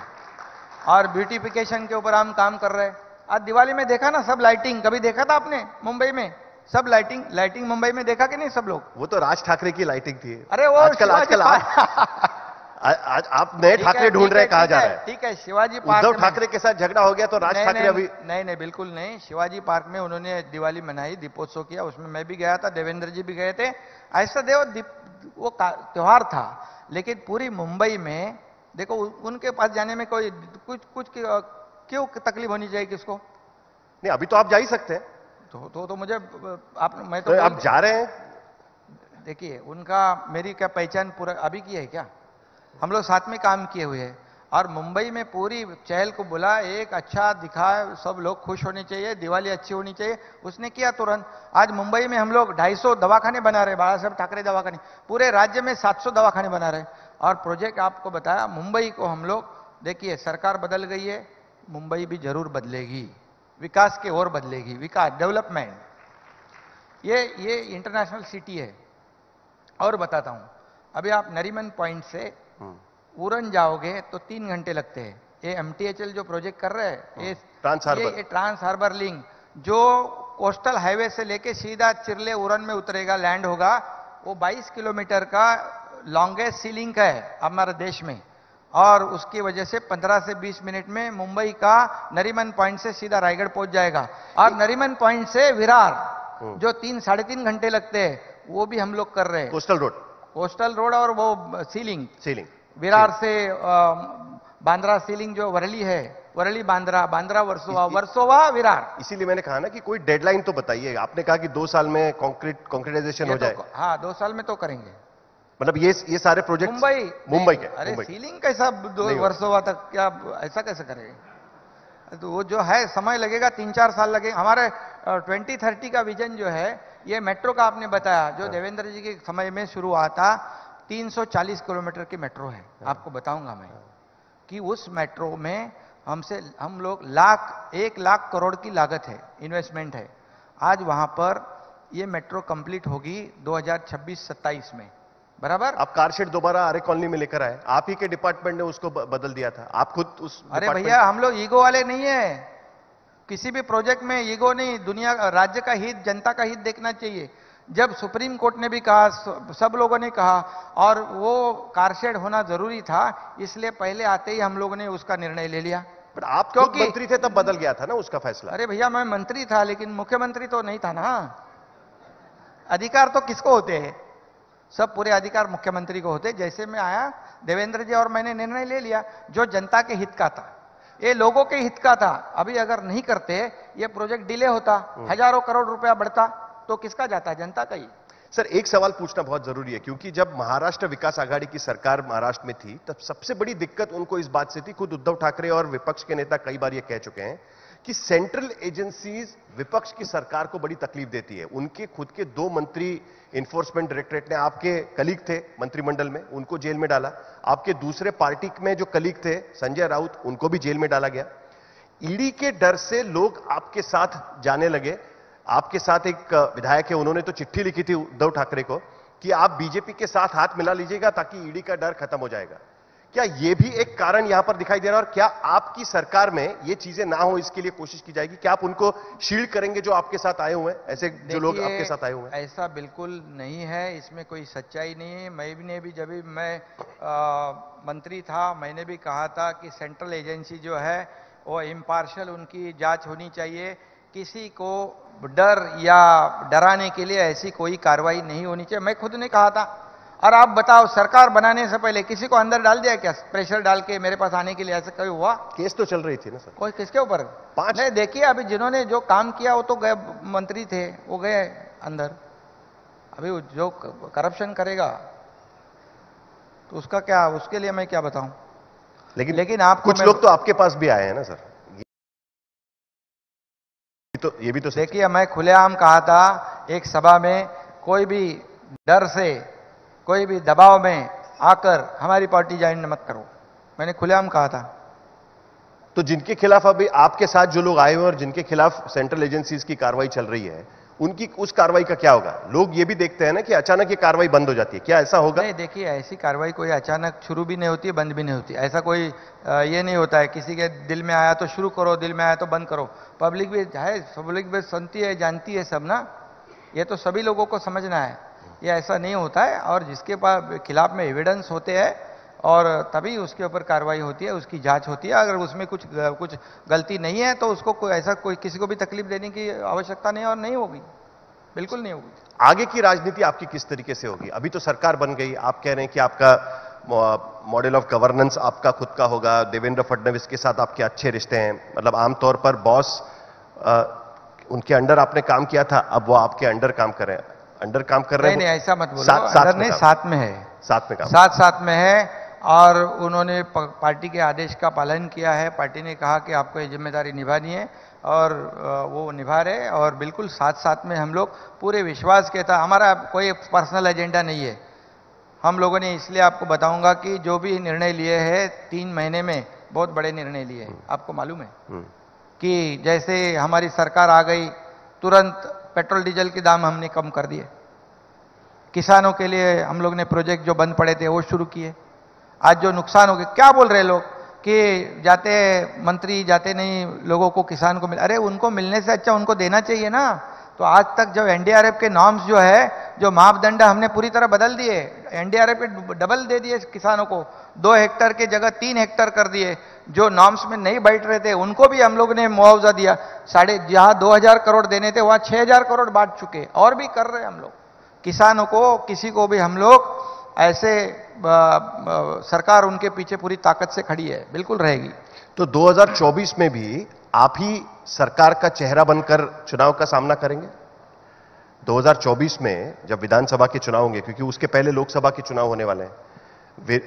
और ब्यूटिफिकेशन के ऊपर हम काम कर रहे हैं। आज दिवाली में देखा ना सब लाइटिंग, कभी देखा था आपने मुंबई में? सब लाइटिंग मुंबई में देखा कि नहीं सब लोग? वो तो राज ठाकरे की लाइटिंग थी। अरे वो आजकल आप नए ठाकरे ढूंढ रहे हैं, कहा जा रहा है। ठीक है, शिवाजी पार्क, उद्धव ठाकरे के साथ झगड़ा हो गया तो राज ठाकरे अभी नहीं, बिल्कुल नहीं। शिवाजी पार्क में उन्होंने दिवाली मनाई, दीपोत्सव किया, उसमें मैं भी गया था, देवेंद्र जी भी गए थे। ऐसा वो त्योहार था। लेकिन पूरी मुंबई में देखो, उनके पास जाने में कोई कुछ क्यों तकलीफ होनी चाहिए किसको? नहीं, अभी तो आप जा ही सकते हैं। तो मुझे मैं तो आप जा रहे हैं। देखिए, उनका मेरी क्या पहचान पूरा अभी की है क्या? हम लोग साथ में काम किए हुए हैं। और मुंबई में पूरी चहल को बुला, एक अच्छा दिखा, सब लोग खुश होने चाहिए, दिवाली अच्छी होनी चाहिए, उसने किया तुरंत। आज मुंबई में हम लोग 250 दवाखाने बना रहे, बाला साहब ठाकरे दवाखाने, पूरे राज्य में 700 दवाखाने बना रहे। और प्रोजेक्ट आपको बताया, मुंबई को हम लोग, देखिए सरकार बदल गई है, मुंबई भी जरूर बदलेगी, विकास की ओर बदलेगी, विकास, डेवलपमेंट। ये इंटरनेशनल सिटी है। और बताता हूं, अभी आप नरीमन पॉइंट से उरन जाओगे तो 3 घंटे लगते हैं। ये MTHL जो प्रोजेक्ट कर रहे हैं, ये ट्रांस हार्बर लिंक, जो कोस्टल हाईवे से लेके सीधा चिरले उरन में उतरेगा, लैंड होगा, वो 22 किलोमीटर का लॉन्गेस्ट सी लिंक है हमारे देश में। और उसकी वजह से 15 से 20 मिनट में मुंबई का नरीमन पॉइंट से सीधा रायगढ़ पहुंच जाएगा। और नरीमन पॉइंट से विरार जो 3-3.5 घंटे लगते हैं, वो भी हम लोग कर रहे हैं। कोस्टल रोड और वो सीलिंग विरार से बांद्रा सीलिंग जो वरली है, वरली बांद्रा वर्सोवा विरार। इसीलिए मैंने कहा ना कि कोई डेडलाइन तो बताइए। आपने कहा कि 2 साल में कंक्रीटाइजेशन हो जाए। हाँ, 2 साल में तो करेंगे। मतलब ये सारे प्रोजेक्ट मुंबई के? अरे सीलिंग कैसा 2 वर्षों बाद तक, क्या ऐसा कैसे करेंगे? तो वो जो है समय लगेगा, 3-4 साल लगे। हमारे 2030 का विजन जो है, ये मेट्रो का आपने बताया, जो देवेंद्र जी के समय में शुरू हुआ था, 340 किलोमीटर की मेट्रो है। आपको बताऊंगा मैं कि उस मेट्रो में हम लोग 1 लाख करोड़ की लागत है, इन्वेस्टमेंट है। आज वहां पर ये मेट्रो कंप्लीट होगी 2026-27 में, बराबर। आप कारशेड दोबारा आर्य कॉलोनी में लेकर आए, आप ही के डिपार्टमेंट ने उसको बदल दिया था, आप खुद उस। अरे भैया, हम लोग ईगो वाले नहीं है, किसी भी प्रोजेक्ट में ईगो नहीं, दुनिया राज्य का हित, जनता का हित देखना चाहिए। जब सुप्रीम कोर्ट ने भी कहा, सब लोगों ने कहा, और वो कारशेड होना जरूरी था, इसलिए पहले आते ही हम लोगों ने उसका निर्णय ले लिया। पर आप क्योंकि मंत्री थे तब बदल गया था ना उसका फैसला। अरे भैया, मैं मंत्री था लेकिन मुख्यमंत्री तो नहीं था ना। अधिकार तो किसको होते हैं? सब पूरे अधिकार मुख्यमंत्री को होते। जैसे मैं आया, देवेंद्र जी और मैंने निर्णय ले लिया जो जनता के हित का था, ये लोगों के हित का था। अभी अगर नहीं करते, ये प्रोजेक्ट डिले होता, हजारों करोड़ रुपया बढ़ता, तो किसका जाता? जनता का ही। सर, एक सवाल पूछना बहुत जरूरी है, क्योंकि जब महाराष्ट्र विकास आघाड़ी की सरकार महाराष्ट्र में थी, तब सबसे बड़ी दिक्कत उनको इस बात से थी, खुद उद्धव ठाकरे और विपक्ष के नेता कई बार ये कह चुके हैं कि सेंट्रल एजेंसीज विपक्ष की सरकार को बड़ी तकलीफ देती है। उनके खुद के 2 मंत्री एनफोर्समेंट डायरेक्टरेट ने, आपके कलीग थे मंत्रिमंडल में, उनको जेल में डाला। आपके दूसरे पार्टी में जो कलीग थे संजय राउत, उनको भी जेल में डाला गया। ईडी के डर से लोग आपके साथ जाने लगे। आपके साथ एक विधायक है, उन्होंने तो चिट्ठी लिखी थी उद्धव ठाकरे को कि आप बीजेपी के साथ हाथ मिला लीजिएगा ताकि ईडी का डर खत्म हो जाएगा। क्या यह भी एक कारण यहां पर दिखाई दे रहा है? और क्या आपकी सरकार में ये चीजें ना हो, इसके लिए कोशिश की जाएगी? क्या आप उनको शील्ड करेंगे जो आपके साथ आए हुए हैं, ऐसे जो लोग आपके साथ आए हुए हैं? ऐसा बिल्कुल नहीं है, इसमें कोई सच्चाई नहीं है। मैंने भी, जब भी मैं मंत्री था, मैंने भी कहा था कि सेंट्रल एजेंसी जो है वो इम्पार्शियल, उनकी जांच होनी चाहिए। किसी को डर या डराने के लिए ऐसी कोई कार्रवाई नहीं होनी चाहिए, मैं खुद ने कहा था। और आप बताओ, सरकार बनाने से पहले किसी को अंदर डाल दिया क्या, प्रेशर डाल के मेरे पास आने के लिए? ऐसा कभी हुआ? केस तो चल रही थी ना सर। कोई किसके ऊपर? 5 नहीं, देखिए अभी जिन्होंने जो काम किया वो तो गए, मंत्री थे, वो गए अंदर। अभी जो करप्शन करेगा तो उसका क्या, उसके लिए मैं क्या बताऊं? लेकिन आप कुछ लोग तो आपके पास भी आए हैं ना सर, ये भी तो देखिए, मैं खुलेआम कहा था एक सभा में, कोई भी डर से, कोई भी दबाव में आकर हमारी पार्टी ज्वाइन मत करो, मैंने खुलेआम कहा था। तो जिनके खिलाफ अभी आपके साथ जो लोग आए हुए और जिनके खिलाफ सेंट्रल एजेंसीज की कार्रवाई चल रही है, उनकी उस कार्रवाई का क्या होगा? लोग ये भी देखते हैं ना कि अचानक ये कार्रवाई बंद हो जाती है, क्या ऐसा होगा? नहीं, देखिए, ऐसी कार्रवाई कोई अचानक शुरू भी नहीं होती है, बंद भी नहीं होती। ऐसा कोई ये नहीं होता है किसी के दिल में आया तो शुरू करो, दिल में आया तो बंद करो। पब्लिक भी है, पब्लिक भी सुनती है, जानती है सब ना। ये तो सभी लोगों को समझना है, ये ऐसा नहीं होता है। और जिसके पास खिलाफ में एविडेंस होते हैं और तभी उसके ऊपर कार्रवाई होती है, उसकी जांच होती है। अगर उसमें कुछ गलती नहीं है तो उसको कोई किसी को भी तकलीफ देने की आवश्यकता नहीं है, और नहीं होगी, बिल्कुल नहीं होगी। आगे की राजनीति आपकी किस तरीके से होगी? अभी तो सरकार बन गई, आप कह रहे हैं कि आपका मॉडल ऑफ गवर्नेंस आपका खुद का होगा, देवेंद्र फडणवीस के साथ आपके अच्छे रिश्ते हैं, मतलब आमतौर पर बॉस उनके अंडर आपने काम किया था, अब वो आपके अंडर काम कर रहे हैं, नहीं, ऐसा मत बोलो, अंडर नहीं, साथ में है, साथ में है। और उन्होंने पार्टी के आदेश का पालन किया है। पार्टी ने कहा कि आपको ये जिम्मेदारी निभानी है और वो निभा रहे, और बिल्कुल साथ में हम लोग पूरे विश्वास के था। हमारा कोई पर्सनल एजेंडा नहीं है। हम लोगों ने, इसलिए आपको बताऊंगा कि जो भी निर्णय लिए हैं 3 महीने में, बहुत बड़े निर्णय लिए हैं। आपको मालूम है कि जैसे हमारी सरकार आ गई, तुरंत पेट्रोल डीजल के दाम हमने कम कर दिए। किसानों के लिए हम लोग ने प्रोजेक्ट जो बंद पड़े थे वो शुरू किए। आज जो नुकसान हो गया, क्या बोल रहे लोग कि जाते मंत्री जाते नहीं, लोगों को, किसान को अरे उनको मिलने से अच्छा उनको देना चाहिए ना। तो आज तक जब एनडीआरएफ के नॉर्म्स जो है, जो मापदंड हमने पूरी तरह बदल दिए, एनडीआरएफ के डबल दे दिए किसानों को, 2 हेक्टर के जगह 3 हेक्टर कर दिए। जो नॉर्म्स में नहीं बैठ रहे थे उनको भी हम लोग ने मुआवजा दिया। जहां 2000 करोड़ देने थे वहां 6000 करोड़ बांट चुके, और भी कर रहे हैं हम लोग। किसानों को, किसी को भी हम लोग ऐसे, सरकार उनके पीछे पूरी ताकत से खड़ी है, बिल्कुल रहेगी। तो 2024 में भी आप ही सरकार का चेहरा बनकर चुनाव का सामना करेंगे? 2024 में जब विधानसभा के चुनाव होंगे, क्योंकि उसके पहले लोकसभा के चुनाव होने वाले हैं,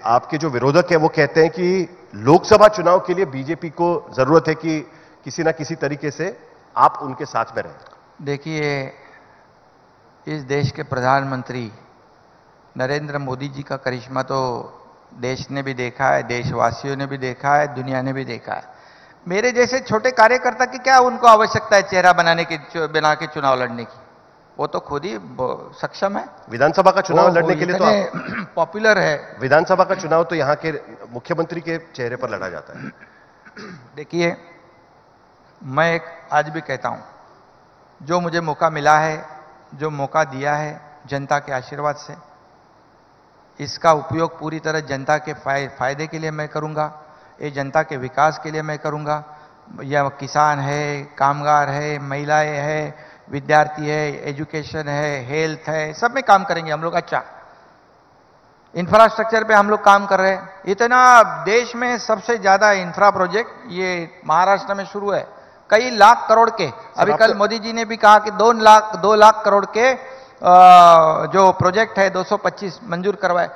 आपके जो विरोधक है वो कहते हैं कि लोकसभा चुनाव के लिए बीजेपी को जरूरत है कि किसी ना किसी तरीके से आप उनके साथ में रहें। देखिए, इस देश के प्रधानमंत्री नरेंद्र मोदी जी का करिश्मा तो देश ने भी देखा है, देशवासियों ने भी देखा है, दुनिया ने भी देखा है। मेरे जैसे छोटे कार्यकर्ता की क्या उनको आवश्यकता है चेहरा बना के चुनाव लड़ने की? वो तो खुद ही सक्षम है। विधानसभा का चुनाव लड़ने के लिए तो पॉपुलर है। विधानसभा का चुनाव तो यहाँ के मुख्यमंत्री के चेहरे पर लड़ा जाता है। देखिए, मैं आज भी कहता हूं, जो मुझे मौका मिला है, जो मौका दिया है जनता के आशीर्वाद से, इसका उपयोग पूरी तरह जनता के फायदे के लिए मैं करूंगा। ये जनता के विकास के लिए मैं करूंगा। या किसान है, कामगार है, महिलाएं है, विद्यार्थी है, एजुकेशन है, हेल्थ है, सब में काम करेंगे हम लोग। अच्छा, इंफ्रास्ट्रक्चर पे हम लोग काम कर रहे हैं। इतना देश में सबसे ज्यादा इंफ्रा प्रोजेक्ट ये महाराष्ट्र में शुरू है, कई लाख करोड़ के। अभी कल मोदी जी ने भी कहा कि 2 लाख करोड़ के जो प्रोजेक्ट है 225 मंजूर करवाए।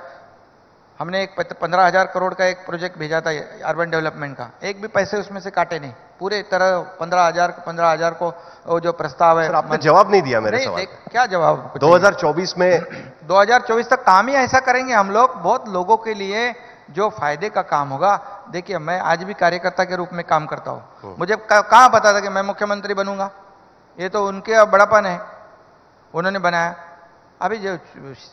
हमने एक 15,000 करोड़ का एक प्रोजेक्ट भेजा था अर्बन डेवलपमेंट का, एक भी पैसे उसमें से काटे नहीं। पूरे तरह 15,000 को वो जो प्रस्ताव है। आपने जवाब नहीं दिया मेरे सवाल। क्या जवाब? 2024 में 2024 तक काम ही ऐसा करेंगे हम लोग, बहुत लोगों के लिए जो फायदे का काम होगा। देखिए, मैं आज भी कार्यकर्ता के रूप में काम करता हूं। मुझे कहां पता था कि मैं मुख्यमंत्री बनूंगा? ये तो उनके बड़ापन है, उन्होंने बनाया। अभी जो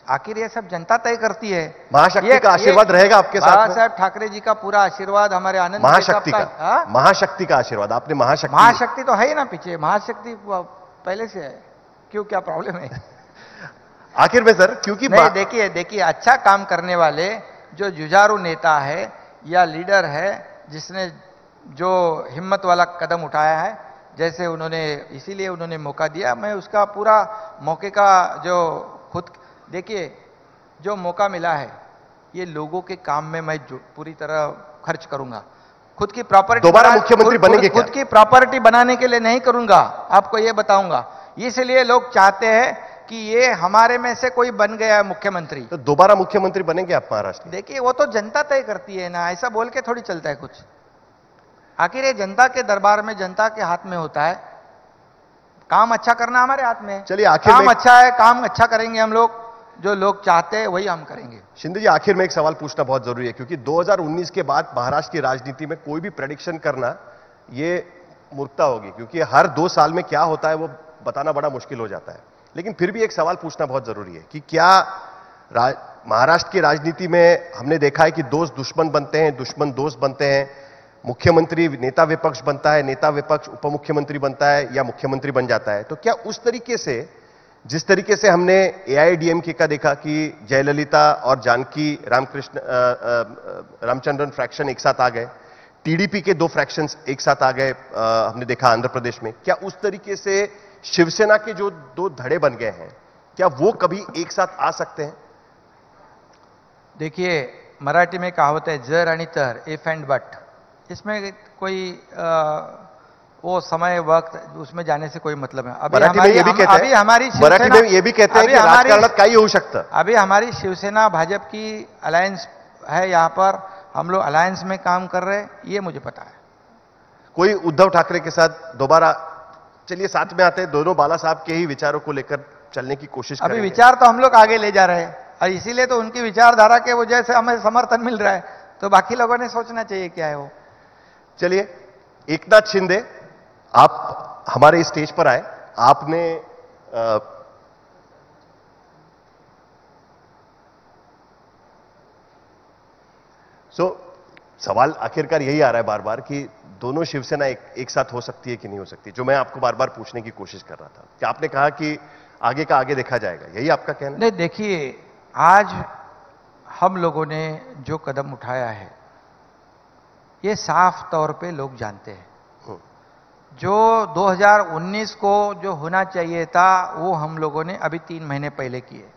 आखिर ये सब जनता तय करती है। महाशक्ति का आशीर्वाद रहेगा आपके साथ। बाला साहब ठाकरे जी का पूरा आशीर्वाद, हमारे आनंद महाशक्ति का आशीर्वाद। आपने महाशक्ति तो है ही ना पीछे, महाशक्ति पहले से है। क्यों, क्या प्रॉब्लम है? आखिर में सर, क्योंकि देखिए अच्छा काम करने वाले जो जुझारू नेता है या लीडर है, जिसने जो हिम्मत वाला कदम उठाया है, जैसे इसीलिए उन्होंने मौका दिया। मैं उसका पूरा मौके का जो खुद, देखिए जो मौका मिला है ये लोगों के काम में मैं पूरी तरह खर्च करूंगा। खुद की प्रॉपर्टी दोबारा मुख्यमंत्री बनेंगे क्या? खुद की प्रॉपर्टी बनाने के लिए नहीं करूंगा, आपको ये बताऊंगा। इसलिए लोग चाहते हैं कि ये हमारे में से कोई बन गया है मुख्यमंत्री। तो दोबारा मुख्यमंत्री बनेंगे आप महाराष्ट्र? देखिए, वो तो जनता तय करती है ना, ऐसा बोल के थोड़ी चलता है कुछ। आखिर ये जनता के दरबार में, जनता के हाथ में होता है। काम अच्छा करना हमारे हाथ में है। चलिए, आखिर काम अच्छा है, काम अच्छा करेंगे हम लोग, जो लोग चाहते हैं वही हम करेंगे। शिंदे जी, आखिर में एक सवाल पूछना बहुत जरूरी है, क्योंकि 2019 के बाद महाराष्ट्र की राजनीति में कोई भी प्रेडिक्शन करना ये मूर्खता होगी, क्योंकि हर 2 साल में क्या होता है वो बताना बड़ा मुश्किल हो जाता है। लेकिन फिर भी एक सवाल पूछना बहुत जरूरी है कि क्या महाराष्ट्र की राजनीति में हमने देखा है कि दोस्त दुश्मन बनते हैं, दुश्मन दोस्त बनते हैं, मुख्यमंत्री नेता विपक्ष बनता है, नेता विपक्ष उपमुख्यमंत्री बनता है या मुख्यमंत्री बन जाता है। तो क्या उस तरीके से, जिस तरीके से हमने एआईएडीएमके का देखा कि जयललिता और जानकी रामचंद्रन फ्रैक्शन एक साथ आ गए, टीडीपी के 2 फ्रैक्शंस एक साथ आ गए, हमने देखा आंध्र प्रदेश में, क्या उस तरीके से शिवसेना के जो 2 धड़े बन गए हैं, क्या वो कभी एक साथ आ सकते हैं? देखिए, मराठी में कहावत है जर आणि तर, इफ एंड बट। इसमें कोई वो समय वक्त उसमें जाने से कोई मतलब है। मराठी में ये भी कहते हैं कि राजकारणात काही होऊ शकतं। अभी हमारी शिवसेना भाजपा की अलायंस है, यहां पर हम लोग अलायंस में काम कर रहे हैं, ये मुझे पता है। कोई उद्धव ठाकरे के साथ दोबारा, चलिए साथ में आते हैं, दोनों बाला साहब के ही विचारों को लेकर चलने की कोशिश करेंगे। अभी विचार तो हम लोग आगे ले जा रहे हैं, और इसीलिए तो उनकी विचारधारा के वजह से हमें समर्थन मिल रहा है। तो बाकी लोगों ने सोचना चाहिए क्या है वो। चलिए, एकनाथ शिंदे, आप हमारे स्टेज पर आए। आपने सवाल आखिरकार यही आ रहा है बार बार कि दोनों शिवसेना एक साथ हो सकती है कि नहीं हो सकती, जो मैं आपको बार बार पूछने की कोशिश कर रहा था कि आपने कहा कि आगे का आगे देखा जाएगा, यही आपका कहना है? नहीं, देखिए, आज हम लोगों ने जो कदम उठाया है ये साफ तौर पे लोग जानते हैं। जो 2019 को जो होना चाहिए था वो हम लोगों ने अभी 3 महीने पहले किए।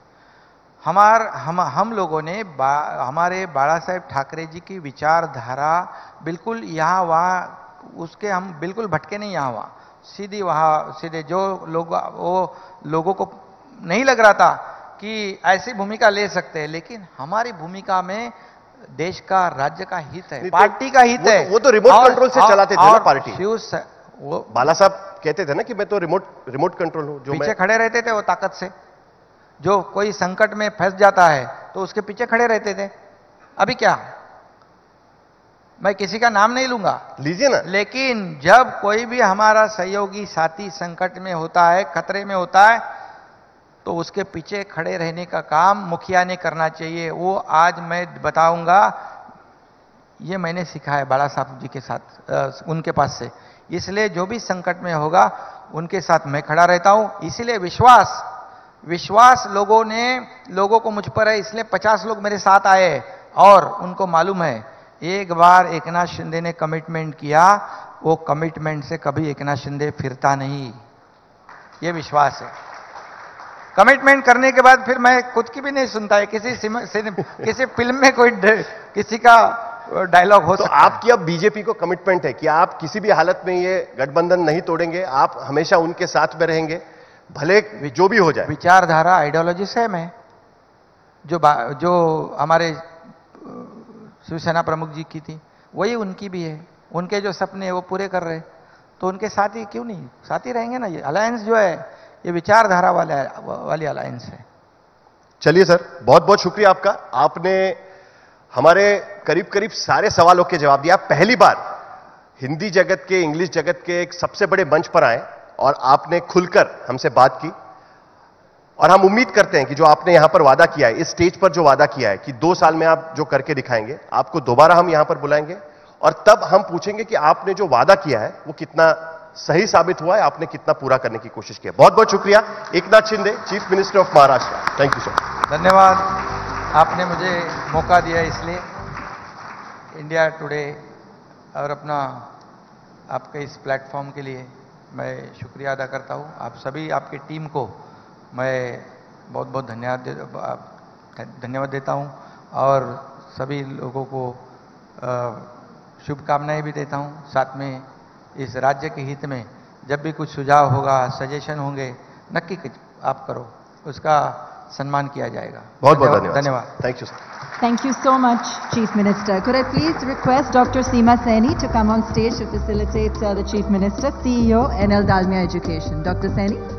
हम लोगों ने हमारे बाला साहेब ठाकरे जी की विचारधारा बिल्कुल यहाँ वहाँ उसके हम बिल्कुल भटके नहीं, यहाँ वहाँ सीधे जो लोग वो लोगों को नहीं लग रहा था कि ऐसी भूमिका ले सकते हैं, लेकिन हमारी भूमिका में देश का, राज्य का हित है, पार्टी का हित है। वो तो रिमोट कंट्रोल से चलाते थे ना पार्टी। वो बाला साहब कहते थे ना कि मैं तो रिमोट कंट्रोल हूं, जो पीछे खड़े रहते थे वो ताकत से। जो कोई संकट में फंस जाता है तो उसके पीछे खड़े रहते थे। अभी क्या, मैं किसी का नाम नहीं लूंगा, लीजिए ना, लेकिन जब कोई भी हमारा सहयोगी साथी संकट में होता है, खतरे में होता है, तो उसके पीछे खड़े रहने का काम मुखिया ने करना चाहिए। वो आज मैं बताऊंगा, ये मैंने सीखा है बाला साहब जी के साथ, उनके पास से। इसलिए जो भी संकट में होगा उनके साथ मैं खड़ा रहता हूं। इसलिए विश्वास लोगों को मुझ पर है, इसलिए 50 लोग मेरे साथ आए। और उनको मालूम है, एक बार एकनाथ शिंदे ने कमिटमेंट किया, वो कमिटमेंट से कभी एकनाथ शिंदे फिरता नहीं, ये विश्वास है। कमिटमेंट करने के बाद फिर मैं खुद की भी नहीं सुनता है। किसी फिल्म में कोई किसी का डायलॉग हो सकता है। तो आपकी अब बीजेपी को कमिटमेंट है कि आप किसी भी हालत में ये गठबंधन नहीं तोड़ेंगे, आप हमेशा उनके साथ में रहेंगे, भले जो भी हो जाए। विचारधारा, आइडियोलॉजी से मैं जो हमारे शिवसेना प्रमुख जी की थी, वही उनकी भी है। उनके जो सपने हैं वो पूरे कर रहे, तो उनके साथ ही क्यों नहीं, साथ ही रहेंगे ना। ये अलायंस जो है, ये विचारधारा वाली अलायंस है। चलिए सर, बहुत बहुत शुक्रिया आपका। आपने हमारे करीब करीब सारे सवालों के जवाब दिया। पहली बार हिंदी जगत के, इंग्लिश जगत के एक सबसे बड़े मंच पर आए और आपने खुलकर हमसे बात की। और हम उम्मीद करते हैं कि जो आपने यहां पर वादा किया है, इस स्टेज पर जो वादा किया है कि 2 साल में आप जो करके दिखाएंगे, आपको दोबारा हम यहां पर बुलाएंगे और तब हम पूछेंगे कि आपने जो वादा किया है वो कितना सही साबित हुआ है, आपने कितना पूरा करने की कोशिश की है। बहुत बहुत शुक्रिया Eknath Shinde, chief minister of Maharashtra. Thank you sir. धन्यवाद, आपने मुझे मौका दिया, इसलिए इंडिया टुडे और अपना आपके इस प्लेटफॉर्म के लिए मैं शुक्रिया अदा करता हूं। आप सभी, आपकी टीम को मैं बहुत बहुत धन्यवाद देता हूं और सभी लोगों को शुभकामनाएं भी देता हूं। साथ में इस राज्य के हित में जब भी कुछ सुझाव होगा, सजेशन होंगे, नक्की आप करो, उसका सम्मान किया जाएगा। बहुत बहुत धन्यवाद। Thank you sir. Thank you so much, Chief Minister. Could I please request Dr. Seema Saini to come on stage to facilitate the Chief Minister, CEO, NL Dalmia Education. Dr. Saini.